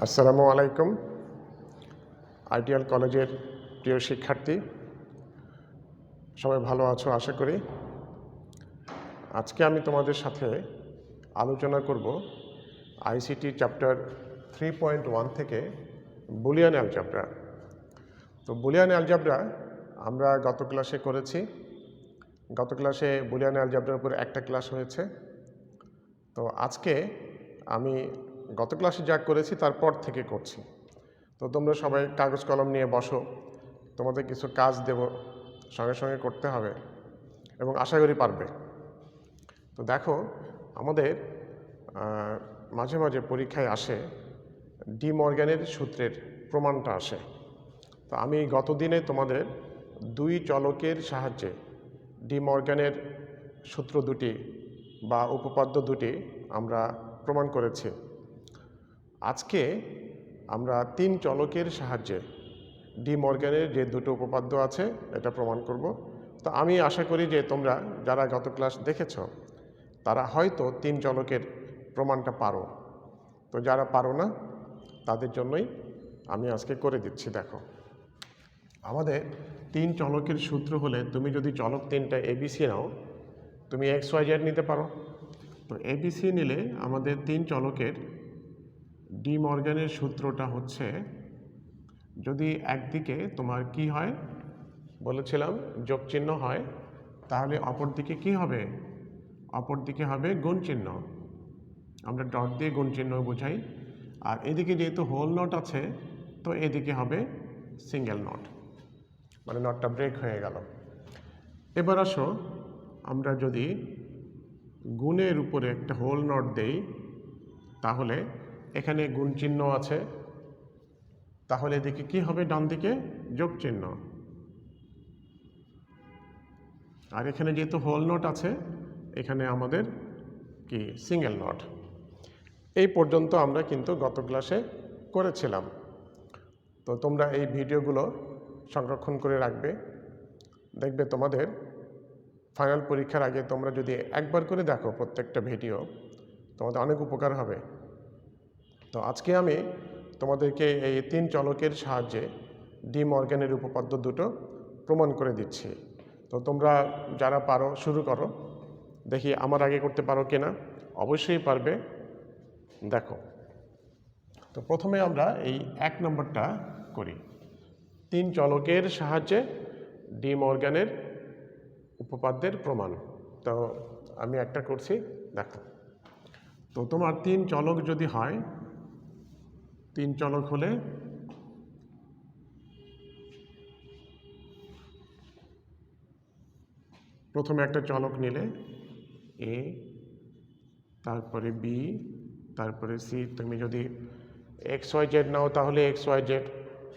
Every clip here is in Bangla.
আসসালামু আলাইকুম। আইডিয়াল কলেজের প্রিয় শিক্ষার্থী, সবাই ভালো আছো আশা করি। আজকে আমি তোমাদের সাথে আলোচনা করব আইসিটি চ্যাপ্টার 3.1 থেকে বুলিয়ান অ্যালজেব্রা। তো বুলিয়ান অ্যালজেব্রা আমরা গত ক্লাসে করেছি। গত ক্লাসে বুলিয়ান অ্যালজেব্রার উপর একটা ক্লাস হয়েছে। তো আজকে আমি গত ক্লাসে যা করেছি তারপর থেকে করছি। তো তোমরা সবাই কাগজ কলম নিয়ে বসো, তোমাদের কিছু কাজ দেব, সঙ্গে সঙ্গে করতে হবে এবং আশা করি পারবে। তো দেখো, আমাদের মাঝে মাঝে পরীক্ষায় আসে ডি মর্গ্যানের সূত্রের প্রমাণটা আসে। তো আমি গত দিনে তোমাদের দুই চলকের সাহায্যে ডি মর্গ্যানের সূত্র দুটি বা উপপাদ্য দুটি আমরা প্রমাণ করেছি। আজকে আমরা তিন চলকের সাহায্যে ডি মর্গ্যানের যে দুটো উপপাদ্য আছে এটা প্রমাণ করব। তো আমি আশা করি যে তোমরা যারা গত ক্লাস দেখেছ তারা হয়তো তিন চলকের প্রমাণটা পারো। তো যারা পারো না তাদের জন্যই আমি আজকে করে দিচ্ছি। দেখো, আমাদের তিন চলকের সূত্র হলে তুমি যদি চলক তিনটা এবিসি নাও, তুমি এক্স ওয়াই জেড নিতে পারো। তো এবিসি নিলে আমাদের তিন চলকের ডি মর্গ্যানের সূত্রটা হচ্ছে, যদি একদিকে তোমার কি হয় বলেছিলাম যোগ চিহ্ন হয়, তাহলে অপর দিকে কি হবে? অপর দিকে হবে গুণ চিহ্ন। আমরা ডট দিয়ে গুণ চিহ্ন বোঝাই। আর এদিকে যেহেতু হোল নট আছে, তো এদিকে হবে সিঙ্গেল নট, মানে নটটা ব্রেক হয়ে গেল। এবার আসো, আমরা যদি গুণের উপরে একটা হোল নট দেই, তাহলে এখানে গুণ চিহ্ন আছে, তাহলে এদিকে কি হবে? ডান দিকে যোগ চিহ্ন। আর এখানে যেহেতু হোল নট আছে, এখানে আমাদের কি সিঙ্গেল নট। এই পর্যন্ত আমরা কিন্তু গত ক্লাসে করেছিলাম। তো তোমরা এই ভিডিওগুলো সংরক্ষণ করে রাখবে। দেখবে তোমাদের ফাইনাল পরীক্ষার আগে তোমরা যদি একবার করে দেখো প্রত্যেকটা ভিডিও, তোমাদের অনেক উপকার হবে। তো আজকে আমি তোমাদেরকে এই তিন চলকের সাহায্যে ডি মর্গ্যানের উপপাদ্য দুটো প্রমাণ করে দিচ্ছি। তো তোমরা যারা পারো শুরু করো, দেখি আমার আগে করতে পারো কিনা। অবশ্যই পারবে। দেখো, তো প্রথমে আমরা এই 1 নম্বরটা করি, তিন চলকের সাহায্যে ডি মর্গ্যানের উপপাদ্যের প্রমাণ। তো আমি একটা করছি, দেখো। তো তোমার তিন চলক যদি হয়, তিন চলক হলে প্রথমে একটা চলক নিলে এ, তারপরে বি, তারপরে সি। তুমি যদি এক্স ওয়াই জেড নাও তাহলে এক্স ওয়াই জেড,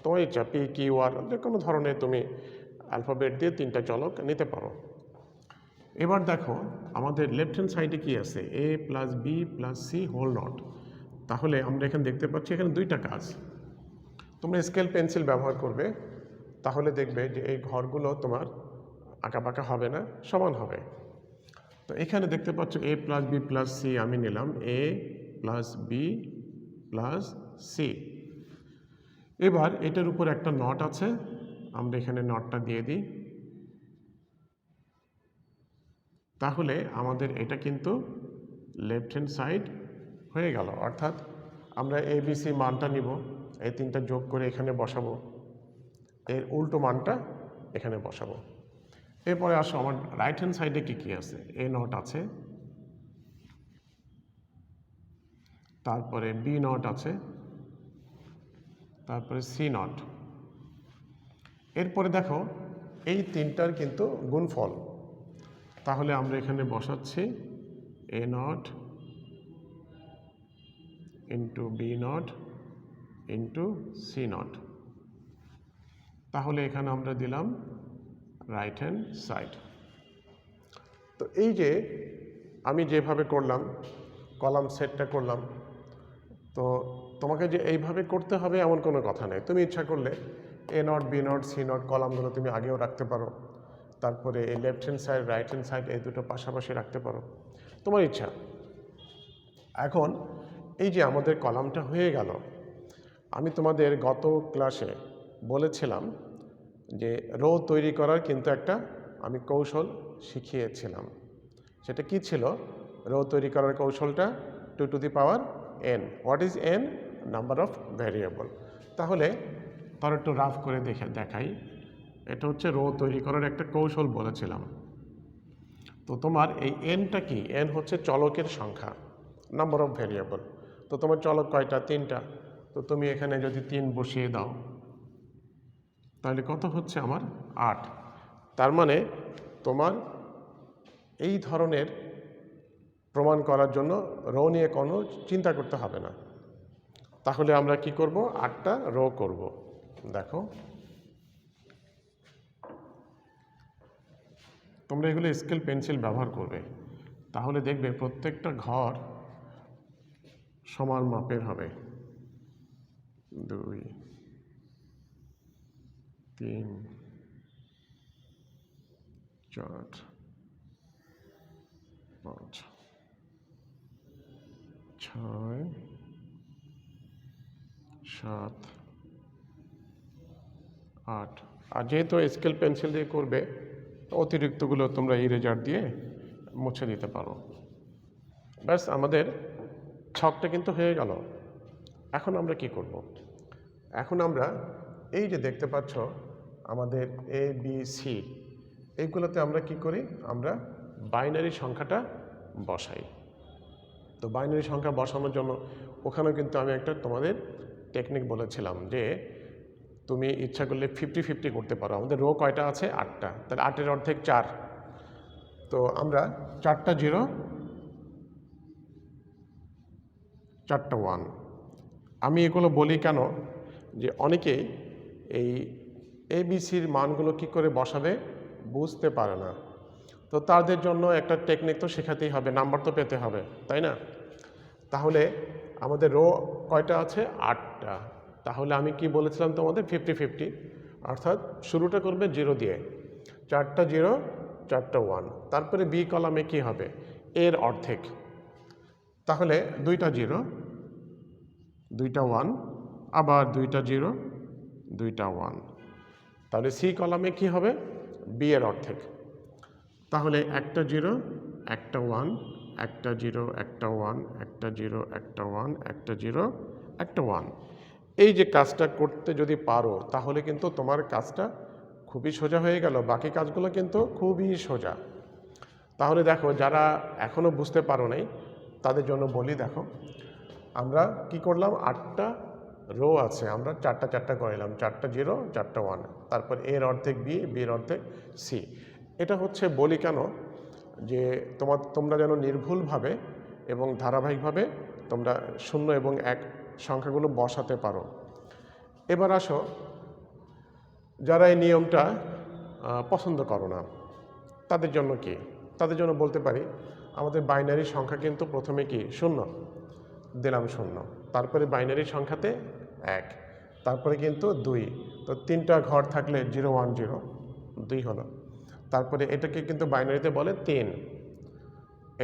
তোমার ইচ্ছা, পি কিউ আর, যে কোনো ধরনের তুমি অ্যালফাবেট দিয়ে তিনটা চলক নিতে পারো। এবার দেখো, আমাদের লেফট হ্যান্ড সাইডে কি আছে? A plus B plus C whole not. তাহলে আমরা এখানে দেখতে পাচ্ছি এখানে দুইটা কাজ। তোমরা স্কেল পেন্সিল ব্যবহার করবে, তাহলে দেখবে যে এই ঘরগুলো তোমার আঁকাবাঁকা হবে না, সমান হবে। তো এখানে দেখতে পাচ্ছ এ প্লাস বি প্লাস সি, আমি নিলাম এ প্লাস বি প্লাস সি। এবার এটার উপর একটা নট আছে, আমরা এখানে নটটা দিয়ে দিই। তাহলে আমাদের এটা কিন্তু লেফট হ্যান্ড সাইড হয়ে গেল। অর্থাৎ আমরা এ বি সি মানটা নিব, এই তিনটা যোগ করে এখানে বসাবো, এর উল্টো মানটা এখানে বসাবো। এরপরে আসো, আমার রাইট হ্যান্ড সাইডে কি কি আছে? এ নট আছে, তারপরে বি নট আছে, তারপরে সি নট। এরপরে দেখো এই তিনটার কিন্তু গুণফল, তাহলে আমরা এখানে বসাচ্ছি A not into B not into C not. তাহলে এখানে আমরা দিলাম রাইট হ্যান্ড সাইড। তো এই যে আমি যেভাবে করলাম, কলাম সেটটা করলাম, তো তোমাকে যে এইভাবে করতে হবে এমন কোনো কথা নেই। তুমি ইচ্ছা করলে A not B not C not কলামগুলো তুমি আগেও রাখতে পারো, তারপরে এই left hand side right hand side এই দুটো পাশাপাশি রাখতে পারো, তোমার ইচ্ছা। এখন এই যে আমাদের কলামটা হয়ে গেল, আমি তোমাদের গত ক্লাসে বলেছিলাম যে রো তৈরি করার কিন্তু একটা আমি কৌশল শিখিয়েছিলাম। সেটা কি ছিল? রো তৈরি করার কৌশলটা 2 to the power n। What is n? Number of variable. তাহলে ধর একটু রাফ করে দেখাই। এটা হচ্ছে রো তৈরি করার একটা কৌশল বলেছিলাম। তো তোমার এই nটা কি? n হচ্ছে চলকের সংখ্যা, নাম্বার অফ ভ্যারিয়েবল। তো তোমার চলক কয়টা? 3টা। তো তুমি এখানে যদি 3 বসিয়ে দাও তাহলে কত হচ্ছে আমার? 8। তার মানে তোমার এই ধরনের প্রমাণ করার জন্য রো নিয়ে কোনো চিন্তা করতে হবে না। তাহলে আমরা কি করব? 8টা রো করব। দেখো, তোমরা এগুলো স্কেল পেন্সিল ব্যবহার করবে, তাহলে দেখবে প্রত্যেকটা ঘর সমান মাপের হবে। 2 3 4 5 6 7 8। আর যেহেতু স্কেল পেন্সিল দিয়ে করবে, অতিরিক্তগুলো তোমরা ইরেজার দিয়ে মুছে দিতে পারো। ব্যাস, আমাদের ছকটা কিন্তু হয়ে গেল। এখন আমরা কি করব? এখন আমরা এই যে দেখতে পাচ্ছ আমাদের এ বি সি, এইগুলোতে আমরা কি করি? আমরা বাইনারি সংখ্যাটা বসাই। তো বাইনারি সংখ্যা বসানোর জন্য ওখানেও কিন্তু আমি একটা তোমাদের টেকনিক বলেছিলাম যে তুমি ইচ্ছা করলে 50-50 করতে পারো। আমাদের রো কয়টা আছে? 8টা। তাহলে 8-এর অর্ধেক 4। তো আমরা 4টা 0, 4টা 1। আমি এগুলো বলি কেন? যে অনেকেই এই এবিসির মানগুলো কি করে বসাবে বুঝতে পারে না। তো তাদের জন্য একটা টেকনিক তো শেখাতেই হবে, নাম্বার তো পেতে হবে, তাই না? তাহলে আমাদের রো কয়টা আছে? 8টা। তাহলে আমি কি বলেছিলাম তোমাদের? 50-50, অর্থাৎ শুরুটা করবে 0 দিয়ে। 4টা 0, 4টা 1। তারপরে বি কলামে কি হবে? এর অর্ধেক। তাহলে 2টা 0, 2টা 1, আবার 2টা 0, 2টা 1। তাহলে সি কলামে কি হবে? বি এর অর্ধেক। তাহলে একটা 0, একটা 1, একটা 0, একটা 1, একটা 0, একটা 1, একটা 0, একটা 1। এই যে কাজটা করতে যদি পারো তাহলে কিন্তু তোমার কাজটা খুবই সোজা হয়ে গেল। বাকি কাজগুলো কিন্তু খুবই সোজা। তাহলে দেখো, যারা এখনও বুঝতে পারো নাই তাদের জন্য বলি, দেখো আমরা কি করলাম? 8টা রো আছে, আমরা 4টা 4টা করলাম। 4টা 0, 4টা 1। তারপর এর অর্ধেক বি, বির অর্ধেক সি। এটা হচ্ছে বলি কেন? যে তোমরা যেন নির্ভুলভাবে এবং ধারাবাহিকভাবে তোমরা 0 এবং 1 সংখ্যাগুলো বসাতে পারো। এবার আসো, যারা এই নিয়মটা পছন্দ করো না তাদের জন্য কি? তাদের জন্য বলতে পারি, আমাদের বাইনারি সংখ্যা কিন্তু প্রথমে কি? 0 দিলাম 0, তারপরে বাইনারি সংখ্যাতে 1, তারপরে কিন্তু 2। তো 3টা ঘর থাকলে 0 1 0, 2 হলো। তারপরে এটাকে কিন্তু বাইনারিতে বলে 3।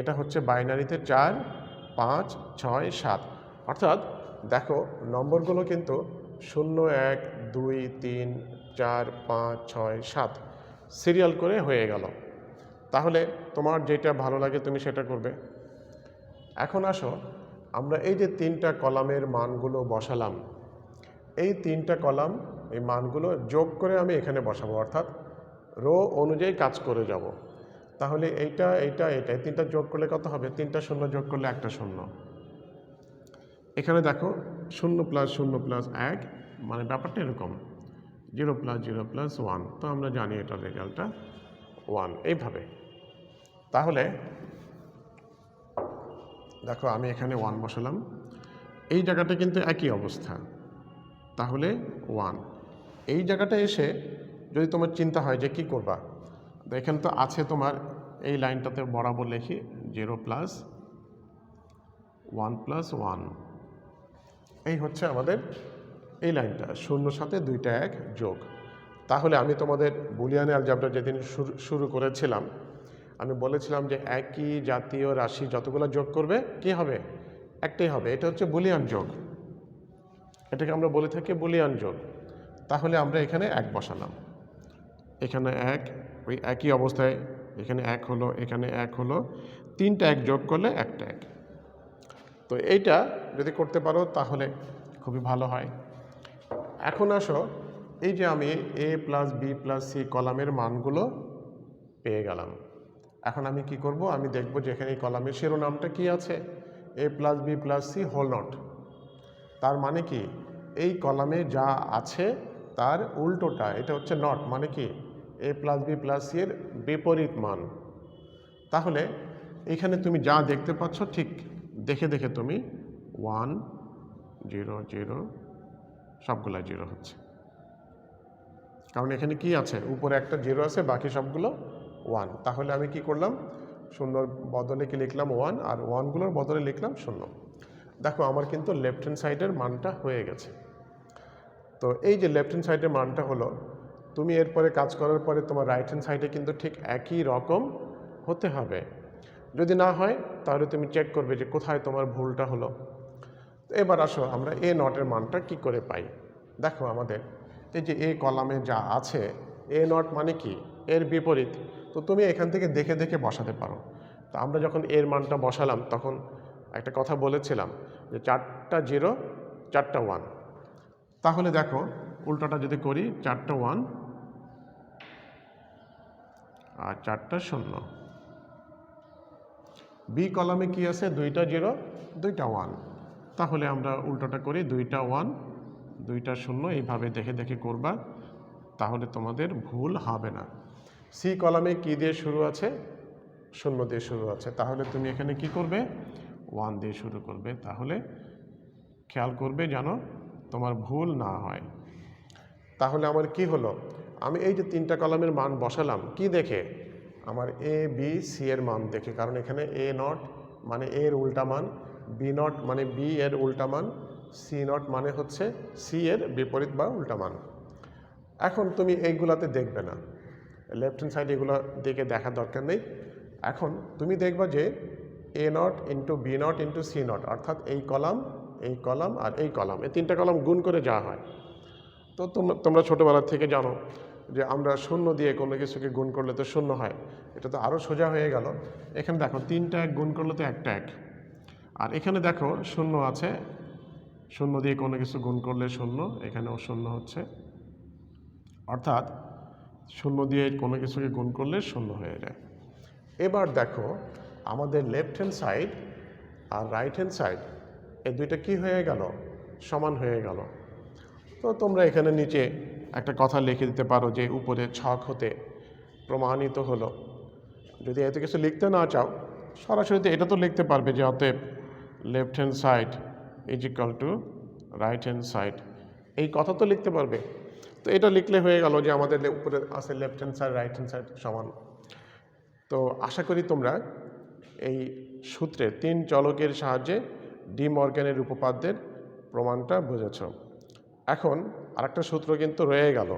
এটা হচ্ছে বাইনারিতে 4 5 6 7। অর্থাৎ দেখো, নম্বরগুলো কিন্তু 0 1 2 3 4 5 6 7 সিরিয়াল করে হয়ে গেল। তাহলে তোমার যেটা ভালো লাগে তুমি সেটা করবে। এখন আসো, আমরা এই যে 3টা কলামের মানগুলো বসালাম, এই 3টা কলাম, এই মানগুলো যোগ করে আমি এখানে বসাবো, অর্থাৎ রো অনুযায়ী কাজ করে যাব। তাহলে এইটা এইটা এইটা 3টা যোগ করলে কত হবে? 3টা 0 যোগ করলে একটা 0। এখানে দেখো 0 + 0 + 1, মানে ব্যাপারটা এরকম 0 + 0 + 1। তো আমরা জানি এটার রেজাল্টটা 1, এইভাবে। তাহলে দেখো, আমি এখানে 1 বসালাম, এই জায়গাটা কিন্তু একই অবস্থা। তাহলে 1। এই জায়গাটা এসে যদি তোমার চিন্তা হয় যে কি করবা, এখানে তো আছে তোমার, এই লাইনটাতে বরাবর লিখি 0 + 1 + 1। এই হচ্ছে আমাদের এই লাইনটা, 0 সাথে 2টা 1 যোগ। তাহলে আমি তোমাদের বুলিয়ান অ্যালজেব্রা যেদিন শুরু করেছিলাম, আমি বলেছিলাম যে একই জাতীয় রাশি যতগুলো যোগ করবে কি হবে? একটাই হবে। এটা হচ্ছে বুলিয়ান যোগ। এটাকে আমরা বলে থাকি বুলিয়ান যোগ। তাহলে আমরা এখানে 1 বসালাম, এখানে 1, ওই একই অবস্থায় এখানে 1 হলো, এখানে 1 হলো, 3টা 1 যোগ করলে একটা 1। তো এইটা যদি করতে পারো তাহলে খুবই ভালো হয়। এখন আসো, এই যে আমি a plus B plus C কলামের মানগুলো পেয়ে গেলাম। এখন আমি কি করব, আমি দেখব যে এখানে এই কলামের শিরোনামটা কি আছে, a plus B plus C whole not. তার মানে কি, এই কলামে যা আছে তার উল্টোটা, এটা হচ্ছে নট, মানে কি a plus B plus C এর বিপরীত মান। তাহলে এখানে তুমি যা দেখতে পাচ্ছ ঠিক দেখে দেখে তুমি 1 0 0 সবগুলো 0 হচ্ছে, কারণ এখানে কি আছে, উপরে একটা 0 আছে, বাকি সবগুলো 1। তাহলে আমি কি করলাম, শূন্যর বদলে কি লিখলাম 1, আর 1গুলোর বদলে লিখলাম 0। দেখো আমার কিন্তু লেফট হ্যান্ড সাইডের মানটা হয়ে গেছে। তো এই যে লেফট হ্যান্ড সাইডের মানটা হলো, তুমি এরপরে কাজ করার পরে তোমার রাইট হ্যান্ড সাইডে কিন্তু ঠিক একই রকম হতে হবে। যদি না হয় তাহলে তুমি চেক করবে যে কোথায় তোমার ভুলটা হলো। এবার আসো আমরা এ নটের মানটা কি করে পাই। দেখো আমাদের এই যে এ কলামে যা আছে, এ নট মানে কি, এর বিপরীত। তো তুমি এখান থেকে দেখে দেখে বসাতে পারো। তো আমরা যখন এর মানটা বসালাম তখন একটা কথা বলেছিলাম যে 4টা 0 4টা 1। তাহলে দেখো উল্টোটা যদি করি, 4টা 1 আর 4টা 0। বি কলামে কি আছে, 2টা 0 2টা 1। তাহলে আমরা উল্টোটা করি, 2টা 1 2টা 0, এইভাবে দেখে দেখে করবা, তাহলে তোমাদের ভুল হবে না। সি কলামে কি দিয়ে শুরু আছে, 0 দিয়ে শুরু আছে, তাহলে তুমি এখানে কি করবে, 1 দিয়ে শুরু করবে। তাহলে খেয়াল করবে যেন তোমার ভুল না হয়। তাহলে আমার কি হলো, আমি এই যে 3টা কলামের মান বসালাম কি দেখে, আমার এ বি সি এর মান দেখে, কারণ এখানে এ নট মানে এর উল্টা মান, বি নট মানে বি এর উল্টা মান, সি নট মানে হচ্ছে সি এর বিপরীত বা উল্টা মান। এখন তুমি এইগুলাতে দেখবে না, লেফট হ্যান্ড সাইড এগুলো দিকে দেখার দরকার নেই। এখন তুমি দেখবা যে A not into B not into C not, অর্থাৎ এই কলাম আর এই কলাম, এই 3টা কলাম গুণ করে যা হয়। তো তোমরা ছোটোবেলা থেকে জানো যে আমরা 0 দিয়ে কোনো কিছুকে গুণ করলে তো 0 হয়। এটা তো আরও সোজা হয়ে গেল। এখানে দেখো 3টা 1 গুণ করলে তো একটা 1, আর এখানে দেখো 0 আছে, 0 দিয়ে কোনো কিছু গুণ করলে 0, এখানেও 0 হচ্ছে, অর্থাৎ 0 দিয়ে কোনো কিছুকে গুণ করলে 0 হয়ে যায়। এবার দেখো আমাদের লেফট হ্যান্ড সাইড আর রাইট হ্যান্ড সাইড এই দুইটা কি হয়ে গেল, সমান হয়ে গেল। তো তোমরা এখানে নিচে একটা কথা লিখে দিতে পারো যে উপরে ছক হতে প্রমাণিত হলো। যদি এত কিছু লিখতে না চাও, সরাসরি এটা তো লিখতে পারবে যে অতএব left hand side is equal two right hand side, এই কথা তো লিখতে পারবে। তো এটা লিখলে হয়ে গেল যে আমাদের উপরে আছে left hand side right hand side সমান। তো আশা করি তোমরা এই সূত্রের 3 চলকের সাহায্যে ডি মর্গ্যানের উপপাদ্যের প্রমাণটা বুঝেছ। এখন আরেকটা সূত্র কিন্তু রয়ে গেল,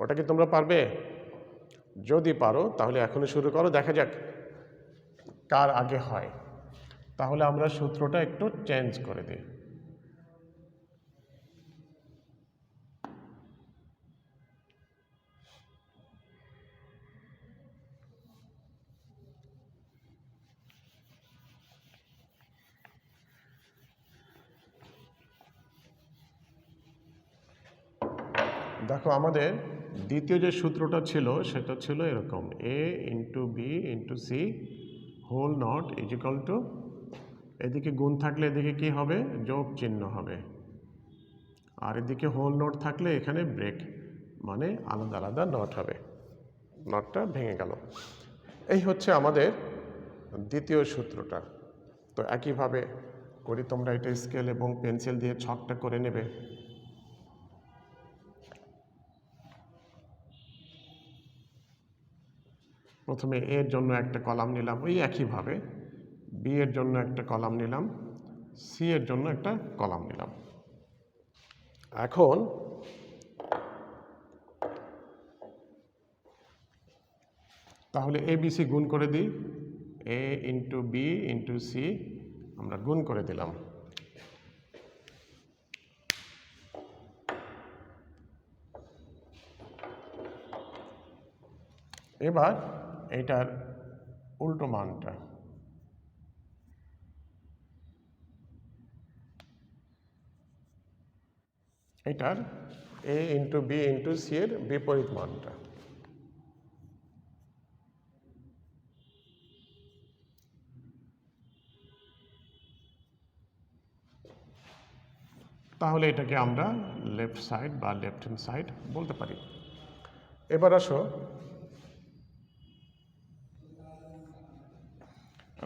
ওটা কি তোমরা পারবে? যদি পারো তাহলে এখনই শুরু করো, দেখা যাক কার আগে হয়। তাহলে আমরা সূত্রটা একটু চেঞ্জ করে দিই। দেখো আমাদের দ্বিতীয় যে সূত্রটা ছিল সেটা ছিল এরকম, A into B into C whole not is equal to, এদিকে গুণ থাকলে এদিকে কি হবে, যোগ চিহ্ন হবে, আর এদিকে হোল নট থাকলে এখানে ব্রেক মানে আলাদা আলাদা নট হবে, নটটা ভেঙে গেল। এই হচ্ছে আমাদের দ্বিতীয় সূত্রটা। তো একইভাবে করি, তোমরা এটা স্কেল এবং পেন্সিল দিয়ে ছকটা করে নেবে। প্রথমে এর জন্য একটা কলাম নিলাম, ওই একইভাবে বি এর জন্য একটা কলাম নিলাম, সি এর জন্য একটা কলাম নিলাম। এখন তাহলে এ বি সি গুণ করে দিই, এ ইন্টু বি ইন্টু সি আমরা গুণ করে দিলাম। এবার এটার উল্টো মানটা, এটার a into B into C এর বিপরীত মানটা। তাহলে এটাকে আমরা লেফট সাইড বা লেফট হ্যান্ড সাইড বলতে পারি। এবার আসো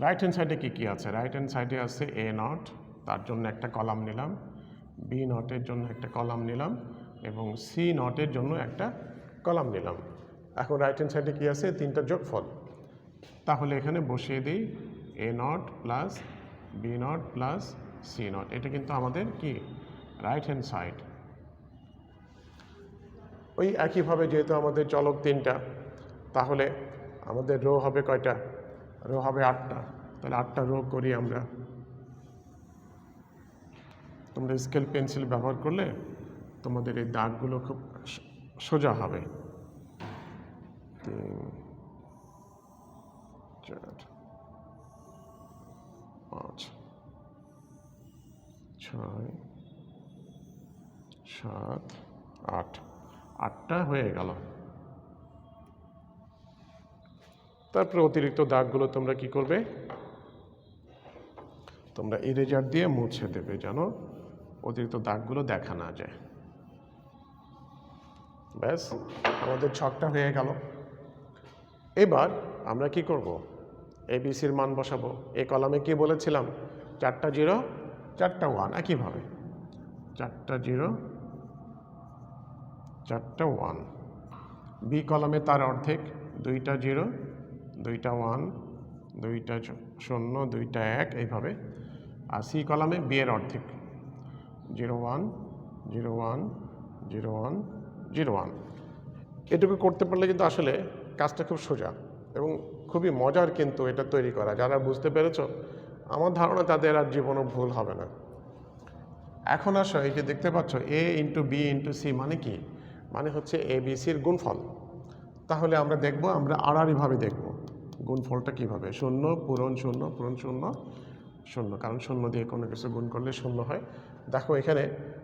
রাইট হ্যান্ড সাইডে কী কী আছে। রাইট হ্যান্ড সাইডে আছে এ নট, তার জন্য একটা কলাম নিলাম, বি নটের জন্য একটা কলাম নিলাম এবং সি নটের জন্য একটা কলাম নিলাম। এখন রাইট হ্যান্ড সাইডে কী আছে, তিনটা যোগফল। তাহলে এখানে বসিয়ে দিই A not plus B not plus C not. এটা কিন্তু আমাদের কি রাইট হ্যান্ড সাইড। ওই একইভাবে যেহেতু আমাদের চলক তিনটা, তাহলে আমাদের রো হবে কয়টা, রো হবে 8টা। তাহলে 8টা রো করি আমরা। তোমরা স্কেল পেন্সিল ব্যবহার করলে তোমাদের এই দাগগুলো খুব সোজা হবে। 3 4 5 6 7 8, 8টা হয়ে গেল। তারপরে অতিরিক্ত দাগগুলো তোমরা কি করবে, তোমরা ইরেজার দিয়ে মুছে দেবে যেন অতিরিক্ত দাগগুলো দেখা না যায়। ব্যাস, আমাদের ছকটা হয়ে গেল। এবার আমরা কি করব, এবিসির মান বসাবো। এই কলামে কি বলেছিলাম, 4টা 0 4টা 1, একইভাবে 4টা 0 4টা 1। বি কলামে তার অর্ধেক, 2টা 0 2টা 1 2টা 0 2টা 1, এইভাবে। আর সি কলামে বি এর অর্ধেক, 0 1 0 1 0 1 0 1। এটুকু করতে পারলে কিন্তু আসলে কাজটা খুব সোজা এবং খুবই মজার কিন্তু এটা তৈরি করা। যারা বুঝতে পেরেছো, আমার ধারণা তাদের আর জীবনও ভুল হবে না। এখন আসো, এই যে দেখতে পাচ্ছ এ ইন্টু বি ইন্টু সি মানে কি, মানে হচ্ছে এ বি সির গুণফল। তাহলে আমরা দেখব, আমরা আড়াআড়িভাবে দেখব গুণফলটা কীভাবে। 0 পূরণ 0 পূরণ 0 0, কারণ 0 দিয়ে কোনো কিছু গুণ করলে 0 হয়। দেখো এখানে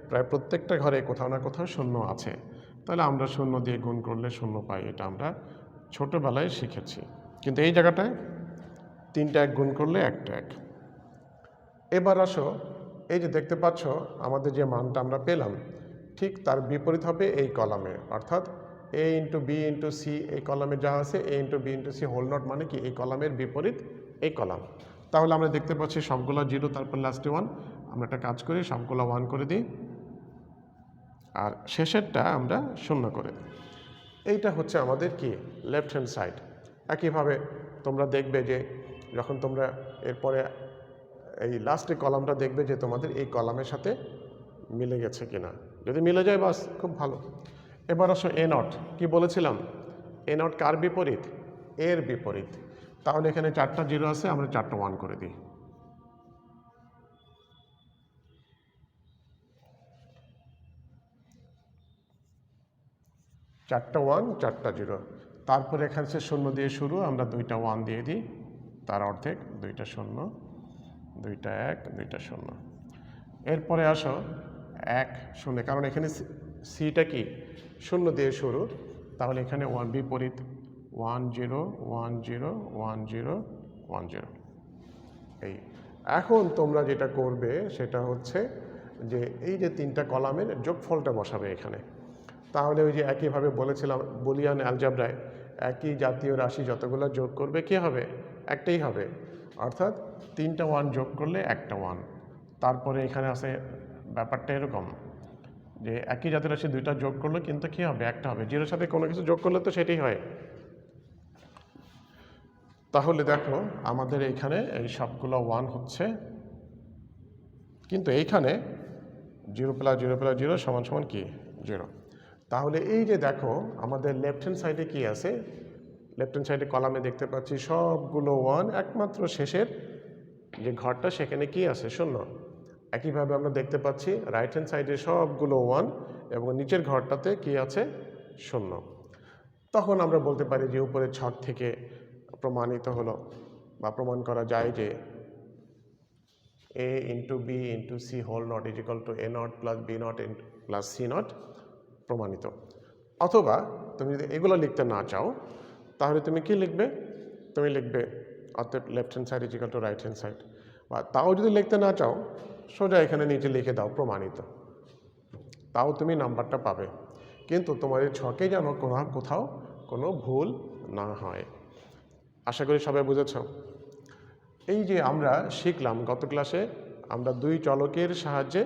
প্রায় প্রত্যেকটা ঘরে কোথাও না কোথাও 0 আছে। তাহলে আমরা 0 দিয়ে গুণ করলে 0 পাই, এটা আমরা ছোটোবেলায় শিখেছি। কিন্তু এই জায়গাটায় 3টা 1 গুণ করলে 1টা 1। এবার আসো, এই যে দেখতে পাচ্ছ আমাদের যে মানটা আমরা পেলাম, ঠিক তার বিপরীত হবে এই কলামে, অর্থাৎ A into B into C এই কলামে যা আছে, A into B into C whole not মানে কি এই কলামের বিপরীত এই কলাম। তাহলে আমরা দেখতে পাচ্ছি সবগুলো 0, তারপর লাস্টে 1। আমরা একটা কাজ করি, সবগুলো 1 করে দিই আর শেষেরটা আমরা 0 করে দিই। এইটা হচ্ছে আমাদের কি লেফট হ্যান্ড সাইড। একইভাবে তোমরা দেখবে যে যখন তোমরা এরপরে এই লাস্টের কলামটা দেখবে যে তোমাদের এই কলামের সাথে মিলে গেছে কিনা। যদি মিলে যায় বাস, খুব ভালো। এবার আসো এ নট, কি বলেছিলাম, এ নট কার বিপরীত, এর বিপরীত। তাহলে এখানে 4টা 0 আছে, আমরা 4টা 1 করে দিই। চারটা 1 4টা 0, তারপরে এখানে 0 দিয়ে শুরু, আমরা 2টা 1 দিয়ে দিই, তার অর্ধেক 2টা 0 2টা 1 2টা 0। এরপরে আসো 1 0, কারণ এখানে সিটা কি 0 দিয়ে শুরু, তাহলে এখানে 1 বিপরীত 1 0 1 0 1 0 1 0। এই এখন তোমরা যেটা করবে সেটা হচ্ছে যে এই যে 3টা কলামের যোগফলটা বসাবে এখানে। তাহলে ওই যে একইভাবে বলেছিলাম বুলিয়ান অ্যালজেব্রায়, একই জাতীয় রাশি যতগুলো যোগ করবে কী হবে, একটাই হবে। অর্থাৎ 3টা 1 যোগ করলে একটা 1। তারপরে এখানে আছে ব্যাপারটা এরকম যে একই জাতীয় রাশি 2টা যোগ করলে কিন্তু কী হবে, একটা হবে। 0-এর সাথে কোনো কিছু যোগ করলে তো সেটাই হয়। তাহলে দেখো আমাদের এইখানে এই সবগুলো 1 হচ্ছে, কিন্তু এইখানে 0 + 0 + 0 সমান কি 0। তাহলে এই যে দেখো আমাদের লেফট হ্যান্ড সাইডে কি আছে, লেফট হ্যান্ড সাইডে কলামে দেখতে পাচ্ছি সবগুলো 1, একমাত্র শেষের যে ঘরটা সেখানে কি আছে 0। একইভাবে আমরা দেখতে পাচ্ছি রাইট হ্যান্ড সাইডে সবগুলো 1 এবং নিচের ঘরটাতে কি আছে 0। তখন আমরা বলতে পারি যে উপরের ছক থেকে প্রমাণিত হলো বা প্রমাণ করা যায় যে a into b into c whole not is equal to a naught plus b naught plus c naught প্রমাণিত। অথবা তুমি যদি এগুলো লিখতে না চাও তাহলে তুমি কি লিখবে, তুমি লিখবে অর্থাৎ left hand side is equal two right hand side, বা তাও যদি লিখতে না চাও সোজা এখানে নিচে লিখে দাও প্রমাণিত, তাও তুমি নাম্বারটা পাবে। কিন্তু তোমার এই ছকে যেন কোথাও কোনো ভুল না হয়। আশা করি সবাই বুঝেছ। এই যে আমরা শিখলাম গত ক্লাসে আমরা দুই চলকের সাহায্যে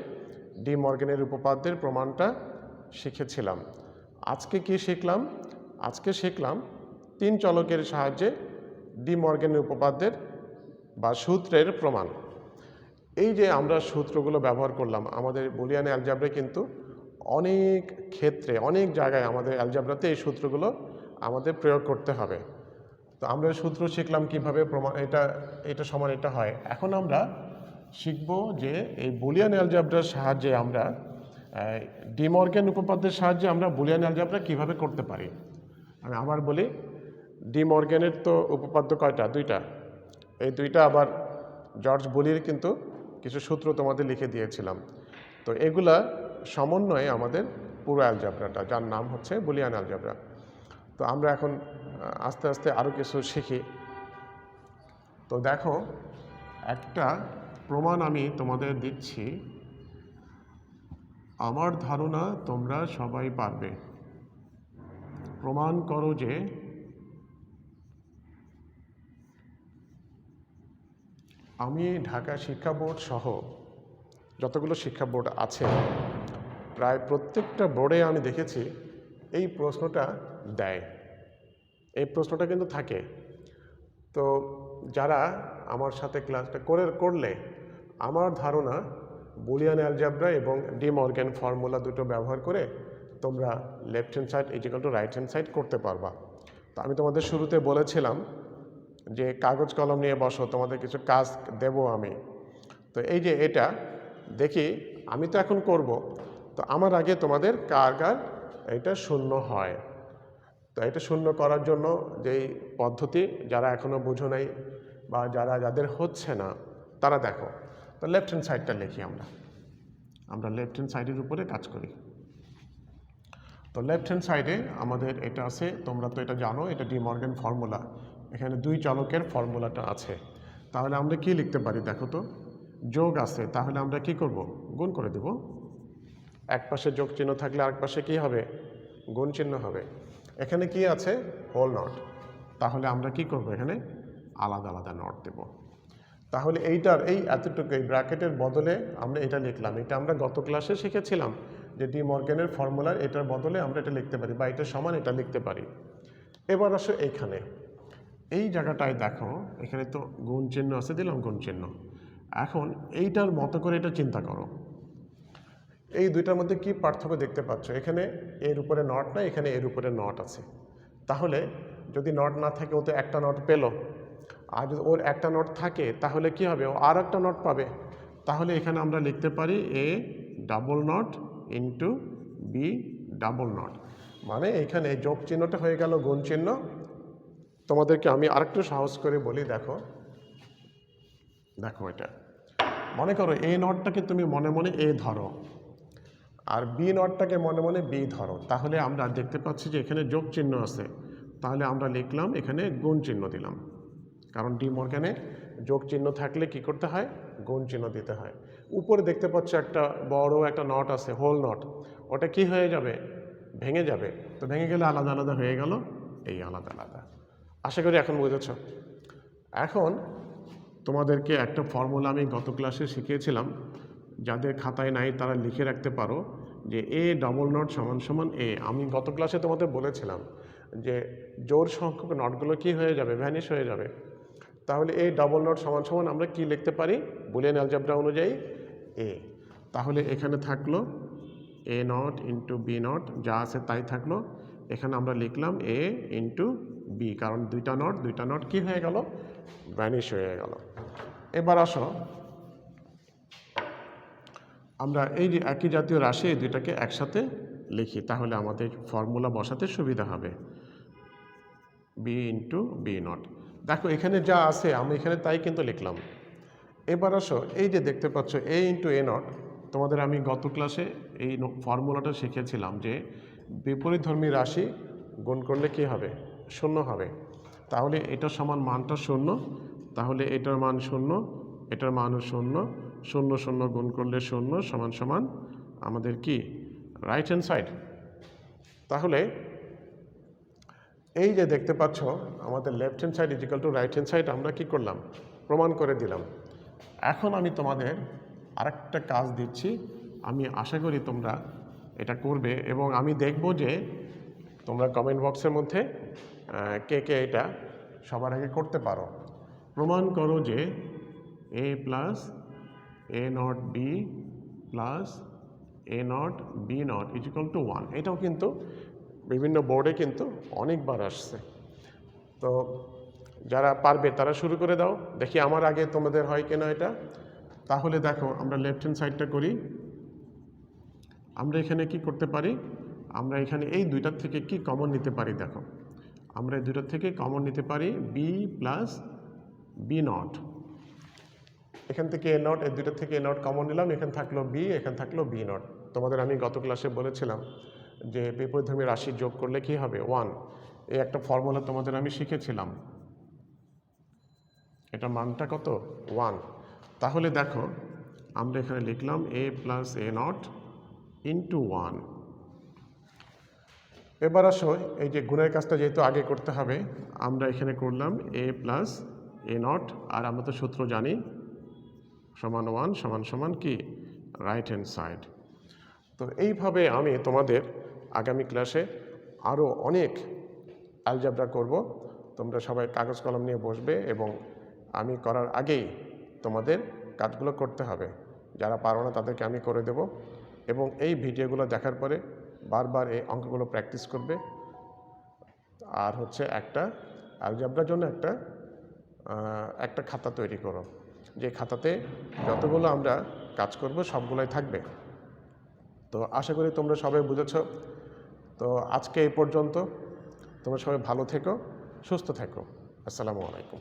ডি মর্গ্যানের উপপাদ্যের প্রমাণটা শিখেছিলাম। আজকে কি শিখলাম? আজকে শিখলাম তিন চলকের সাহায্যে ডি মর্গ্যানের উপপাদ্যের বা সূত্রের প্রমাণ। এই যে আমরা সূত্রগুলো ব্যবহার করলাম আমাদের বুলিয়ান অ্যালজেব্রায়, কিন্তু অনেক ক্ষেত্রে অনেক জায়গায় আমাদের অ্যালজেব্রাতে এই সূত্রগুলো আমাদের প্রয়োগ করতে হবে। তো আমরা সূত্র শিখলাম কিভাবে প্রমাণ এটা সমান এটা হয়। এখন আমরা শিখব যে এই বুলিয়ান অ্যালজেব্রার সাহায্যে আমরা ডি মর্গ্যান উপপাদ্যের সাহায্যে আমরা বুলিয়ান অ্যালজেব্রা কিভাবে করতে পারি। আমি আবার বলি, ডি মর্গ্যানের তো উপপাদ্য কয়টা? দুইটা। এই দুইটা আবার জর্জ বুলির কিন্তু কিছু সূত্র তোমাদের লিখে দিয়েছিলাম। তো এগুলা সমন্বয়ে আমাদের পুরো অ্যালজেব্রাটা, যার নাম হচ্ছে বুলিয়ান অ্যালজেব্রা। তো আমরা এখন আস্তে আস্তে আরও কিছু শিখি। তো দেখো, একটা প্রমাণ আমি তোমাদের দিচ্ছি, আমার ধারণা তোমরা সবাই পারবে। প্রমাণ করো যে আমি ঢাকা শিক্ষা বোর্ড সহ যতগুলো শিক্ষা বোর্ড আছে প্রায় প্রত্যেকটা বোর্ডে আমি দেখেছি এই প্রশ্নটা দেয়, এই প্রশ্নটা কিন্তু থাকে। তো যারা আমার সাথে ক্লাসটা করলে আমার ধারণা বুলিয়ান অ্যালজেব্রা এবং ডি মর্গ্যান ফর্মুলা দুটো ব্যবহার করে তোমরা left hand side is equal two right hand side করতে পারবা। তো আমি তোমাদের শুরুতে বলেছিলাম যে কাগজ কলম নিয়ে বসো, তোমাদের কিছু কাজ দেব আমি। তো এই যে এটা দেখি আমি তো এখন করব, তো আমার আগে তোমাদের কার কার এটা শূন্য হয়। তো এটা শূন্য করার জন্য যেই পদ্ধতি যারা এখনও বুঝো নাই বা যাদের হচ্ছে না তারা দেখো। তো লেফট হ্যান্ড সাইডটা লিখি আমরা লেফট হ্যান্ড সাইডের উপরে কাজ করি। তো লেফট হ্যান্ড সাইডে আমাদের এটা আছে, তোমরা তো এটা জানো, এটা ডি মর্গ্যান ফর্মুলা। এখানে দুই চলকের ফর্মুলাটা আছে। তাহলে আমরা কি লিখতে পারি দেখো তো, যোগ আছে তাহলে আমরা কি করব, গুণ করে দেব। এক পাশে যোগ চিহ্ন থাকলে আরেক পাশে কি হবে, গুণ চিহ্ন হবে। এখানে কি আছে, হোল নট, তাহলে আমরা কি করব, এখানে আলাদা আলাদা নট দেব। তাহলে এইটার এই এতটুকু এই ব্র্যাকেটের বদলে আমরা এটা লিখলাম। এটা আমরা গত ক্লাসে শিখেছিলাম যে ডি মর্গ্যানের ফর্মুলার এটার বদলে আমরা এটা লিখতে পারি বা এটা সমান এটা লিখতে পারি। এবার আসো এইখানে এই জায়গাটায় দেখো, এখানে তো গুণ চিহ্ন আছে, দিলাম গুণ চিহ্ন। এখন এইটার মতো করে এটা চিন্তা করো, এই দুইটার মধ্যে কি পার্থক্য দেখতে পাচ্ছ? এখানে এর উপরে নট নাই, এখানে এর উপরে নট আছে। তাহলে যদি নট না থাকে ও তো একটা নট পেল, আর যদি ওর একটা নট থাকে তাহলে কি হবে, ও আর একটা নট পাবে। তাহলে এখানে আমরা লিখতে পারি A double not into B double not, মানে এখানে যোগ চিহ্নটা হয়ে গেল গুণ চিহ্ন। তোমাদেরকে আমি আরেকটু সহজ করে বলি, দেখো এটা মনে করো এ নটটাকে তুমি মনে মনে এ ধরো আর বি নটটাকে মনে মনে বি ধরো। তাহলে আমরা দেখতে পাচ্ছি যে এখানে যোগ চিহ্ন আছে, তাহলে আমরা লিখলাম এখানে গুণ চিহ্ন দিলাম, কারণ ডি মর্গ্যানে যোগ চিহ্ন থাকলে কি করতে হয়, গুণ চিহ্ন দিতে হয়। উপরে দেখতে পাচ্ছ একটা বড় একটা নট আছে, হোল নট, ওটা কি হয়ে যাবে, ভেঙে যাবে। তো ভেঙে গেলে আলাদা আলাদা হয়ে গেল, এই আলাদা আলাদা। আশা করি এখন বুঝেছ। এখন তোমাদেরকে একটা ফর্মুলা আমি গত ক্লাসে শিখিয়েছিলাম, যাদের খাতায় নাই তারা লিখে রাখতে পারো যে এ ডবল নট সমান সমান এ। আমি গত ক্লাসে তোমাদের বলেছিলাম যে জোড় সংখ্যক নটগুলো কি হয়ে যাবে, ভ্যানিশ হয়ে যাবে। তাহলে এ ডবল নট সমান সমান আমরা কি লিখতে পারি, বুলিয়ান অ্যালজেব্রা অনুযায়ী এ। তাহলে এখানে থাকলো এ নট ইন্টু বি নট, যা আছে তাই থাকলো। এখানে আমরা লিখলাম এ ইন্টু বি, কারণ দুইটা নট কি হয়ে গেল, ভ্যানিশ হয়ে গেল। এবার আসো আমরা এই যে একই জাতীয় রাশি এই দুইটাকে একসাথে লিখি, তাহলে আমাদের ফর্মুলা বসাতে সুবিধা হবে। B into B not. দেখো এখানে যা আছে আমি এখানে তাই কিন্তু লিখলাম। এবার আসো, এই যে দেখতে পাচ্ছ এ ইন্টু এ নট, তোমাদের আমি গত ক্লাসে এই ফর্মুলাটা শিখেছিলাম যে বিপরীতধর্মী রাশি গুণ করলে কি হবে? শূন্য হবে। তাহলে এটা সমান মানটা শূন্য, তাহলে এটার মান শূন্য, এটার মানও শূন্য, শূন্য শূন্য গুণ করলে শূন্য সমান সমান আমাদের কি রাইট হ্যান্ড সাইড। তাহলে এই যে দেখতে পাচ্ছ আমাদের left hand side is equal to right hand side আমরা কি করলাম? প্রমাণ করে দিলাম। এখন আমি তোমাদের আরেকটা কাজ দিচ্ছি, আমি আশা করি তোমরা এটা করবে এবং আমি দেখব যে তোমরা কমেন্ট বক্সের মধ্যে কে কে এটা সবার আগে করতে পারো। প্রমাণ করো যে A plus A not B plus A not B not is equal to 1। এটাও কিন্তু বিভিন্ন বোর্ডে কিন্তু অনেকবার আসছে। তো যারা পারবে তারা শুরু করে দাও, দেখি আমার আগে তোমাদের হয় কিনা এটা। তাহলে দেখো আমরা লেফট হ্যান্ড সাইডটা করি। আমরা এখানে কি করতে পারি? আমরা এখানে এই দুইটার থেকে কি কমন নিতে পারি? দেখো আমরা এই দুইটার থেকে কমন নিতে পারি বি প্লাস বি নট। এখান থেকে এ নট, এই দুইটার থেকে এ নট কমন নিলাম, এখানে থাকলো বি, এখানে থাকলো বি নট। তোমাদের আমি গত ক্লাসে বলেছিলাম যে বিপরীতধর্মী রাশি যোগ করলে কি হবে? 1। এই একটা ফর্মুলা তোমাদের আমি শিখেছিলাম, এটা মানটা কত? 1। তাহলে দেখো আমরা এখানে লিখলাম এ প্লাস এ নট ইন্টু 1। এবার আসো এই যে গুণের কাজটা যেহেতু আগে করতে হবে, আমরা এখানে করলাম এ প্লাস এ নট, আর আমরা তো সূত্র জানি সমান 1 সমান সমান কি রাইট হ্যান্ড সাইড। তো এইভাবে আমি তোমাদের আগামী ক্লাসে আরও অনেক অ্যালজেব্রা করব। তোমরা সবাই কাগজ কলম নিয়ে বসবে এবং আমি করার আগেই তোমাদের কাজগুলো করতে হবে। যারা পারো না তাদেরকে আমি করে দেব এবং এই ভিডিওগুলো দেখার পরে বারবার এই অঙ্কগুলো প্র্যাকটিস করবে। আর হচ্ছে একটা অ্যালজেব্রার জন্য একটা খাতা তৈরি করো, যে খাতাতে যতগুলো আমরা কাজ করব সবগুলোই থাকবে। তো আশা করি তোমরা সবাই বুঝেছ। তো আজকে এই পর্যন্ত, তোমরা সবাই ভালো থেকো, সুস্থ থেকো। আসসালামু আলাইকুম।